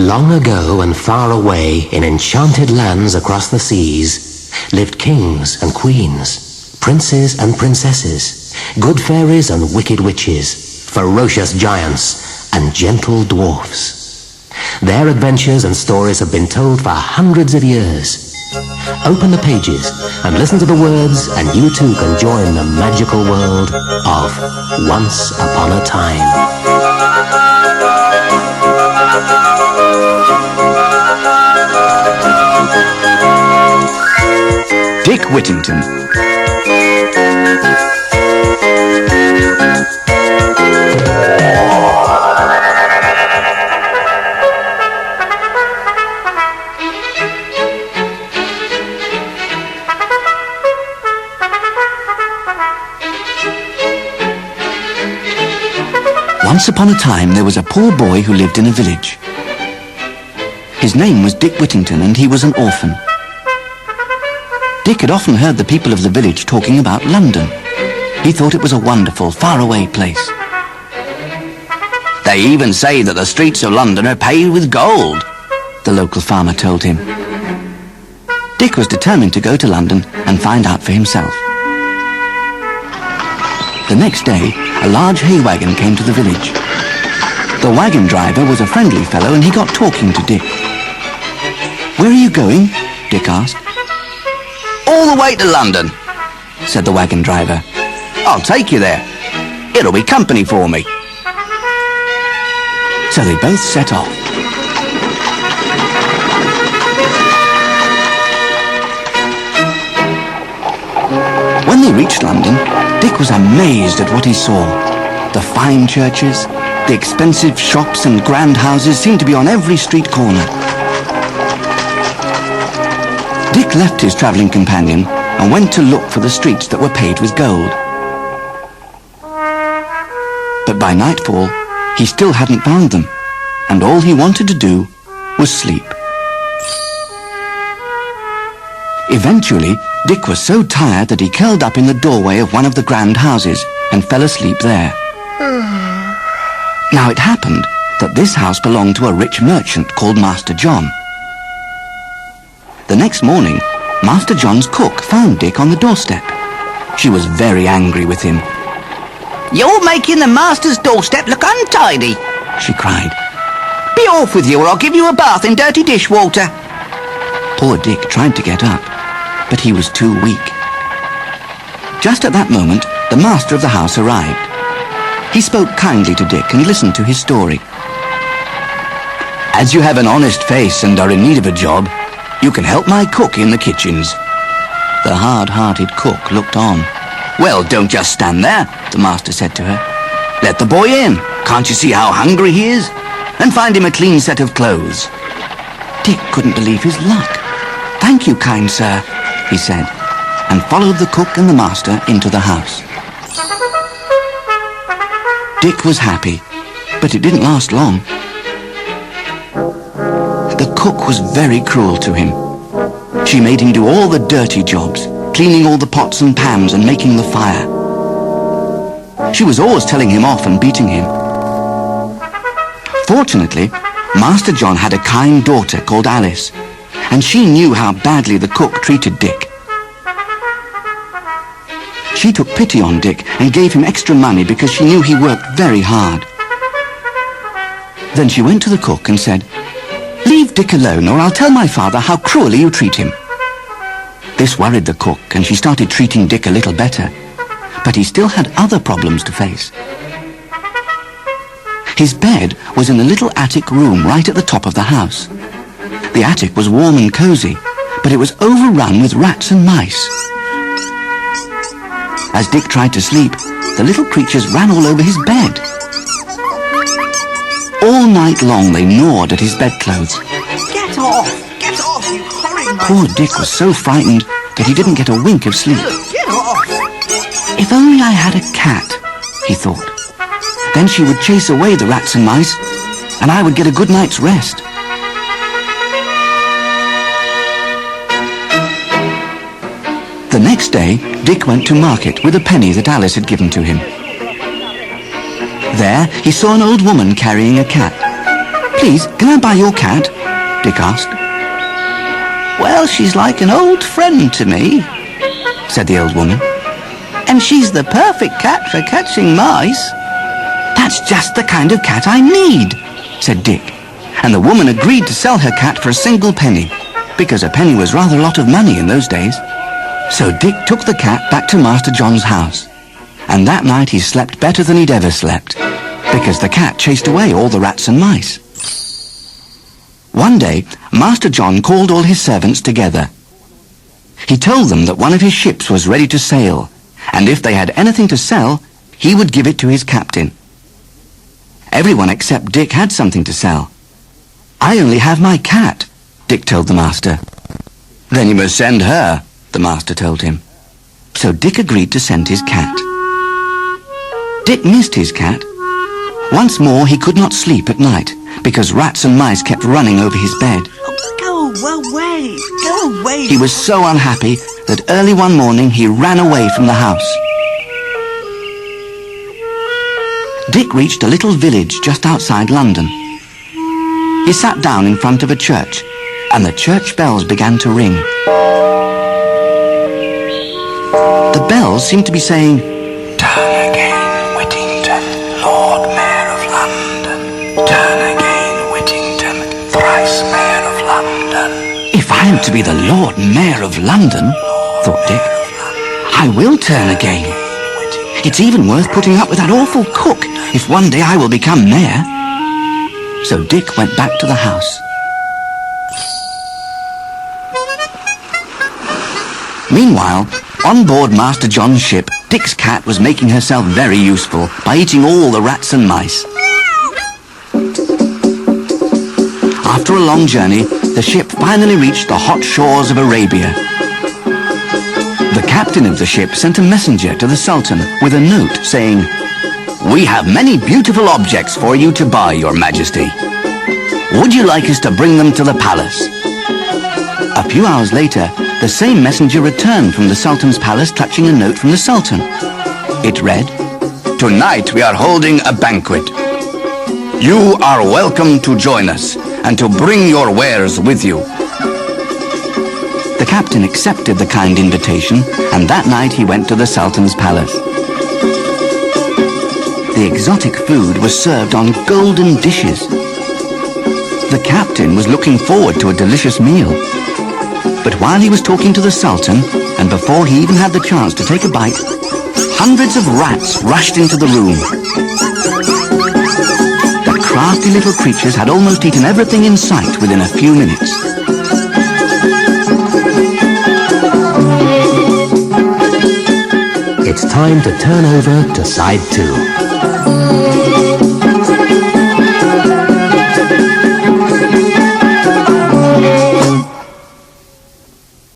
Long ago and far away, in enchanted lands across the seas, lived kings and queens, princes and princesses, good fairies and wicked witches, ferocious giants and gentle dwarfs. Their adventures and stories have been told for hundreds of years. Open the pages and listen to the words, and you too can join the magical world of Once Upon a Time. Dick Whittington. Once upon a time there was a poor boy who lived in a village. His name was Dick Whittington, and he was an orphan. Dick had often heard the people of the village talking about London. He thought it was a wonderful, faraway place. "They even say that the streets of London are paved with gold," the local farmer told him. Dick was determined to go to London and find out for himself. The next day, a large hay wagon came to the village. The wagon driver was a friendly fellow, and he got talking to Dick. "Where are you going?" Dick asked. "All the way to London," said the wagon driver. "I'll take you there. It'll be company for me." So they both set off. When they reached London, Dick was amazed at what he saw. The fine churches, the expensive shops and grand houses seemed to be on every street corner. Dick left his travelling companion and went to look for the streets that were paved with gold. But by nightfall, he still hadn't found them, and all he wanted to do was sleep. Eventually, Dick was so tired that he curled up in the doorway of one of the grand houses and fell asleep there. Now it happened that this house belonged to a rich merchant called Master John. The next morning, Master John's cook found Dick on the doorstep. She was very angry with him. "You're making the master's doorstep look untidy," she cried. "Be off with you, or I'll give you a bath in dirty dishwater." Poor Dick tried to get up, but he was too weak. Just at that moment, the master of the house arrived. He spoke kindly to Dick and listened to his story. "As you have an honest face and are in need of a job, you can help my cook in the kitchens." The hard-hearted cook looked on. "Well, don't just stand there," the master said to her. "Let the boy in. Can't you see how hungry he is? And find him a clean set of clothes." Dick couldn't believe his luck. "Thank you, kind sir," he said, and followed the cook and the master into the house. Dick was happy, but it didn't last long. The cook was very cruel to him. She made him do all the dirty jobs, cleaning all the pots and pans and making the fire. She was always telling him off and beating him. Fortunately, Master John had a kind daughter called Alice, and she knew how badly the cook treated Dick. She took pity on Dick and gave him extra money because she knew he worked very hard. Then she went to the cook and said, "Leave Dick alone, or I'll tell my father how cruelly you treat him." This worried the cook, and she started treating Dick a little better, but he still had other problems to face. His bed was in a little attic room right at the top of the house. The attic was warm and cozy, but it was overrun with rats and mice. As Dick tried to sleep, the little creatures ran all over his bed. All night long they gnawed at his bedclothes. "Get off! Get off, you horrid mice!" Poor Dick was so frightened that he didn't get a wink of sleep. "Get off!" If only I had a cat, he thought. Then she would chase away the rats and mice, and I would get a good night's rest. The next day, Dick went to market with a penny that Alice had given to him. There, he saw an old woman carrying a cat. Please, can I buy your cat? Dick asked. Well, she's like an old friend to me, said the old woman. And she's the perfect cat for catching mice. That's just the kind of cat I need, said Dick. And the woman agreed to sell her cat for a single penny, because a penny was rather a lot of money in those days. So Dick took the cat back to Master John's house. And that night he slept better than he'd ever slept, because the cat chased away all the rats and mice. One day, Master John called all his servants together. He told them that one of his ships was ready to sail, and if they had anything to sell, he would give it to his captain. Everyone except Dick had something to sell. I only have my cat, Dick told the master. Then you must send her, the master told him. So Dick agreed to send his cat. Dick missed his cat. Once more he could not sleep at night, because rats and mice kept running over his bed. Go away! Go away! He was so unhappy that early one morning he ran away from the house. Dick reached a little village just outside London. He sat down in front of a church, and the church bells began to ring. The bells seemed to be saying, "Turn again, Whittington, Lord Mayor of London. Turn again, Whittington, thrice Mayor of London." If I am to be the Lord Mayor of London, thought Dick, I will turn again. It's even worth putting up with that awful cook if one day I will become mayor. So Dick went back to the house. Meanwhile, on board Master John's ship, Dick's cat was making herself very useful by eating all the rats and mice. After a long journey, the ship finally reached the hot shores of Arabia. The captain of the ship sent a messenger to the Sultan with a note saying, "We have many beautiful objects for you to buy, Your Majesty. Would you like us to bring them to the palace?" A few hours later, the same messenger returned from the Sultan's palace clutching a note from the Sultan. It read, "Tonight we are holding a banquet. You are welcome to join us and to bring your wares with you." The captain accepted the kind invitation, and that night he went to the Sultan's palace. The exotic food was served on golden dishes. The captain was looking forward to a delicious meal. But while he was talking to the Sultan, and before he even had the chance to take a bite, hundreds of rats rushed into the room. The crafty little creatures had almost eaten everything in sight within a few minutes. It's time to turn over to side 2.